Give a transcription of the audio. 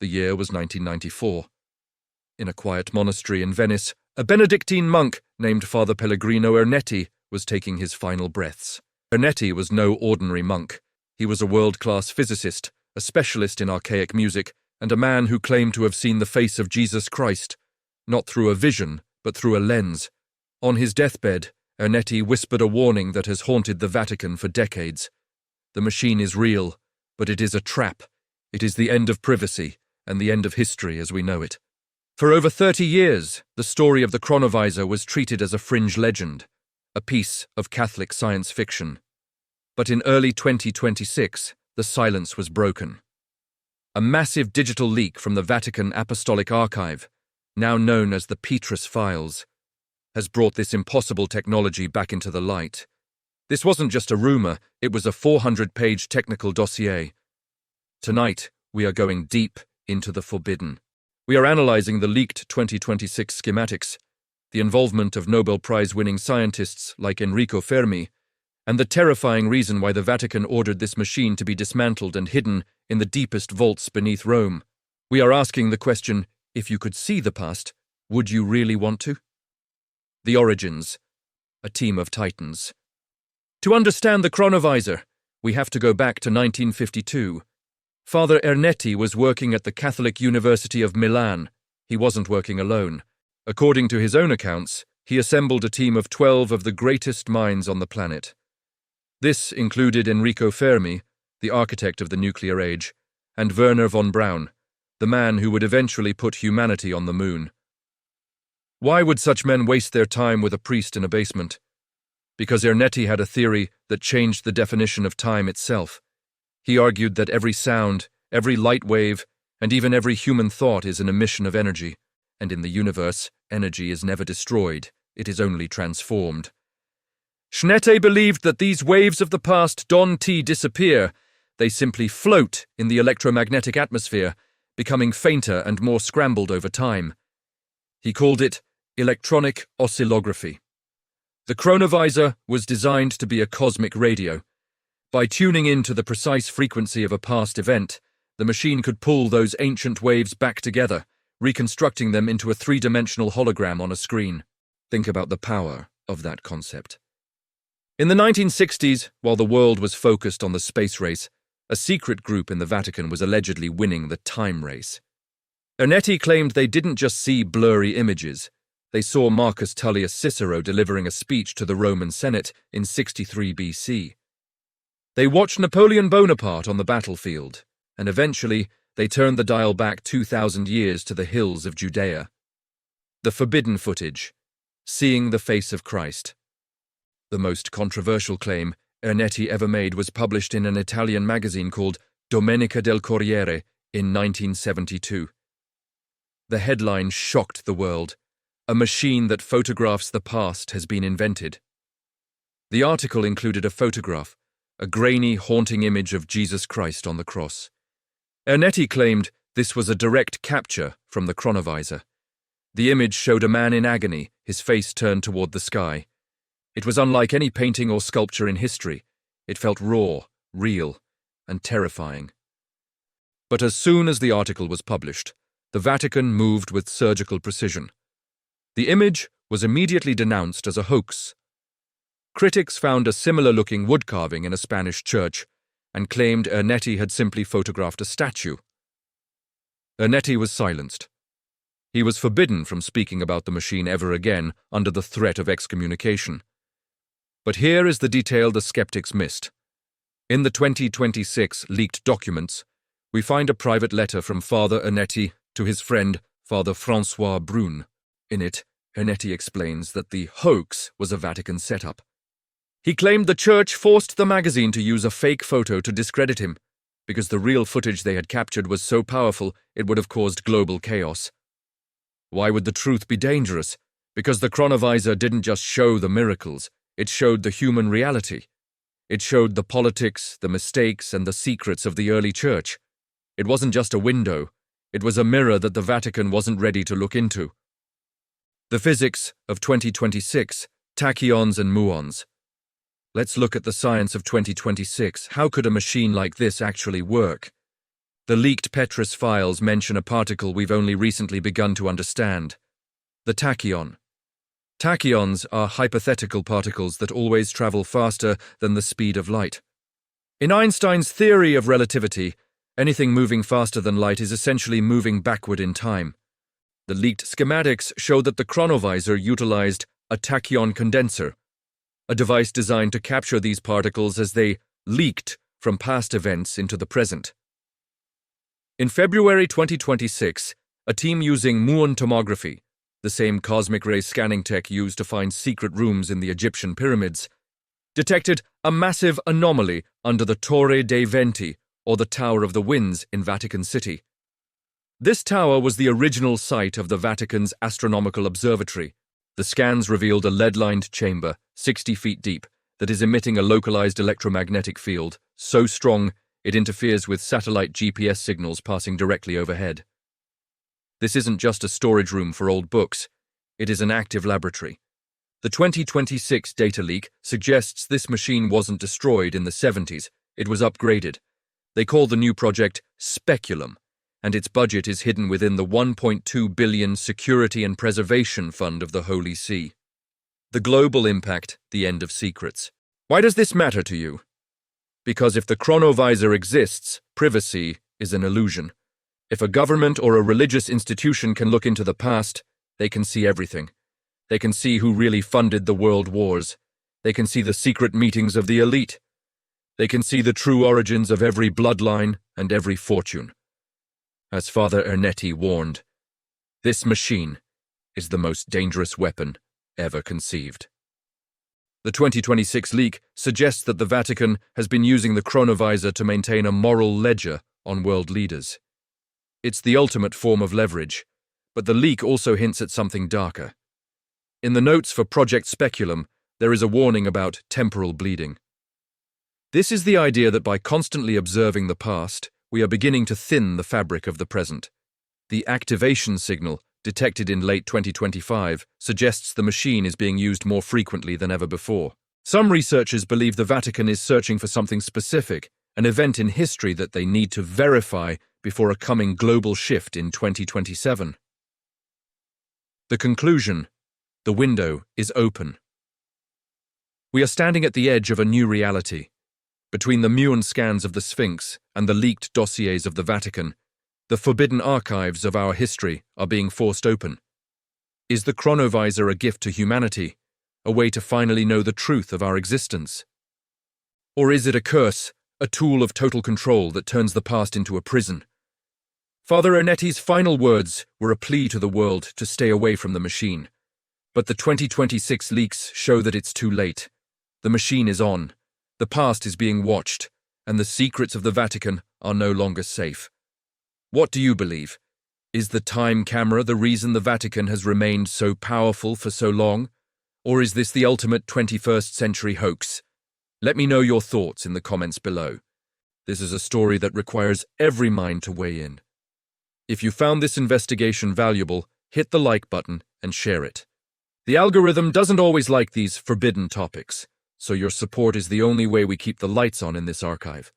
The year was 1994. In a quiet monastery in Venice, a Benedictine monk named Father Pellegrino Ernetti was taking his final breaths. Ernetti was no ordinary monk. He was a world-class physicist, a specialist in archaic music, and a man who claimed to have seen the face of Jesus Christ, not through a vision, but through a lens. On his deathbed, Ernetti whispered a warning that has haunted the Vatican for decades. The machine is real, but it is a trap. It is the end of privacy and the end of history as we know it. For over 30 years, the story of the Chronovisor was treated as a fringe legend, a piece of Catholic science fiction. But in early 2026, the silence was broken. A massive digital leak from the Vatican Apostolic Archive, now known as the Petrus Files, has brought this impossible technology back into the light. This wasn't just a rumor, it was a 400-page technical dossier. Tonight, we are going deep into the forbidden. We are analyzing the leaked 2026 schematics, the involvement of Nobel Prize-winning scientists like Enrico Fermi, and the terrifying reason why the Vatican ordered this machine to be dismantled and hidden in the deepest vaults beneath Rome. We are asking the question, if you could see the past, would you really want to? The origins, a team of titans. To understand the Chronovisor, we have to go back to 1952. Father Ernetti was working at the Catholic University of Milan. He wasn't working alone. According to his own accounts, he assembled a team of 12 of the greatest minds on the planet. This included Enrico Fermi, the architect of the nuclear age, and Wernher von Braun, the man who would eventually put humanity on the moon. Why would such men waste their time with a priest in a basement? Because Ernetti had a theory that changed the definition of time itself. He argued that every sound, every light wave, and even every human thought is an emission of energy, and in the universe, energy is never destroyed, it is only transformed. Ernetti believed that these waves of the past don't disappear, they simply float in the electromagnetic atmosphere, becoming fainter and more scrambled over time. He called it electronic oscillography. The Chronovisor was designed to be a cosmic radio. By tuning in to the precise frequency of a past event, the machine could pull those ancient waves back together, reconstructing them into a three-dimensional hologram on a screen. Think about the power of that concept. In the 1960s, while the world was focused on the space race, a secret group in the Vatican was allegedly winning the time race. Ernetti claimed they didn't just see blurry images. They saw Marcus Tullius Cicero delivering a speech to the Roman Senate in 63 BC. They watched Napoleon Bonaparte on the battlefield, and eventually they turned the dial back 2,000 years to the hills of Judea. The forbidden footage, seeing the face of Christ. The most controversial claim Ernetti ever made was published in an Italian magazine called Domenica del Corriere in 1972. The headline shocked the world. A machine that photographs the past has been invented. The article included a photograph, a grainy, haunting image of Jesus Christ on the cross. Ernetti claimed this was a direct capture from the Chronovisor. The image showed a man in agony, his face turned toward the sky. It was unlike any painting or sculpture in history. It felt raw, real, and terrifying. But as soon as the article was published, the Vatican moved with surgical precision. The image was immediately denounced as a hoax. Critics found a similar-looking wood carving in a Spanish church and claimed Ernetti had simply photographed a statue. Ernetti was silenced. He was forbidden from speaking about the machine ever again under the threat of excommunication. But here is the detail the skeptics missed. In the 2026 leaked documents, we find a private letter from Father Ernetti to his friend Father François Braun. In it, Ernetti explains that the hoax was a Vatican setup. He claimed the church forced the magazine to use a fake photo to discredit him, because the real footage they had captured was so powerful it would have caused global chaos. Why would the truth be dangerous? Because the Chronovisor didn't just show the miracles, it showed the human reality. It showed the politics, the mistakes, and the secrets of the early church. It wasn't just a window, it was a mirror that the Vatican wasn't ready to look into. The physics of 2026, tachyons and muons. Let's look at the science of 2026. How could a machine like this actually work? The leaked Petrus Files mention a particle we've only recently begun to understand: the tachyon. Tachyons are hypothetical particles that always travel faster than the speed of light. In Einstein's theory of relativity, anything moving faster than light is essentially moving backward in time. The leaked schematics show that the chronovisor utilized a tachyon condenser, a device designed to capture these particles as they leaked from past events into the present. In February 2026, a team using Muon Tomography, the same cosmic ray scanning tech used to find secret rooms in the Egyptian pyramids, detected a massive anomaly under the Torre dei Venti, or the Tower of the Winds, in Vatican City. This tower was the original site of the Vatican's astronomical observatory. The scans revealed a lead-lined chamber, 60 feet deep, that is emitting a localized electromagnetic field, so strong it interferes with satellite GPS signals passing directly overhead. This isn't just a storage room for old books, it is an active laboratory. The 2026 data leak suggests this machine wasn't destroyed in the 70s, it was upgraded. They call the new project Speculum, and its budget is hidden within the $1.2 billion Security and Preservation Fund of the Holy See. The global impact, the end of secrets. Why does this matter to you? Because if the chronovisor exists, privacy is an illusion. If a government or a religious institution can look into the past, they can see everything. They can see who really funded the world wars. They can see the secret meetings of the elite. They can see the true origins of every bloodline and every fortune. As Father Ernetti warned, this machine is the most dangerous weapon ever conceived. The 2026 leak suggests that the Vatican has been using the chronovisor to maintain a moral ledger on world leaders. It's the ultimate form of leverage, but the leak also hints at something darker. In the notes for Project Speculum, there is a warning about temporal bleeding. This is the idea that by constantly observing the past, we are beginning to thin the fabric of the present. The activation signal, detected in late 2025, suggests the machine is being used more frequently than ever before. Some researchers believe the Vatican is searching for something specific, an event in history that they need to verify before a coming global shift in 2027. The conclusion: the window is open. We are standing at the edge of a new reality. Between the Muon scans of the Sphinx and the leaked dossiers of the Vatican, the forbidden archives of our history are being forced open. Is the chronovisor a gift to humanity, a way to finally know the truth of our existence? Or is it a curse, a tool of total control that turns the past into a prison? Father Ernetti's final words were a plea to the world to stay away from the machine. But the 2026 leaks show that it's too late. The machine is on. The past is being watched, and the secrets of the Vatican are no longer safe. What do you believe? Is the time camera the reason the Vatican has remained so powerful for so long? Or is this the ultimate 21st century hoax? Let me know your thoughts in the comments below. This is a story that requires every mind to weigh in. If you found this investigation valuable, hit the like button and share it. The algorithm doesn't always like these forbidden topics, so your support is the only way we keep the lights on in this archive.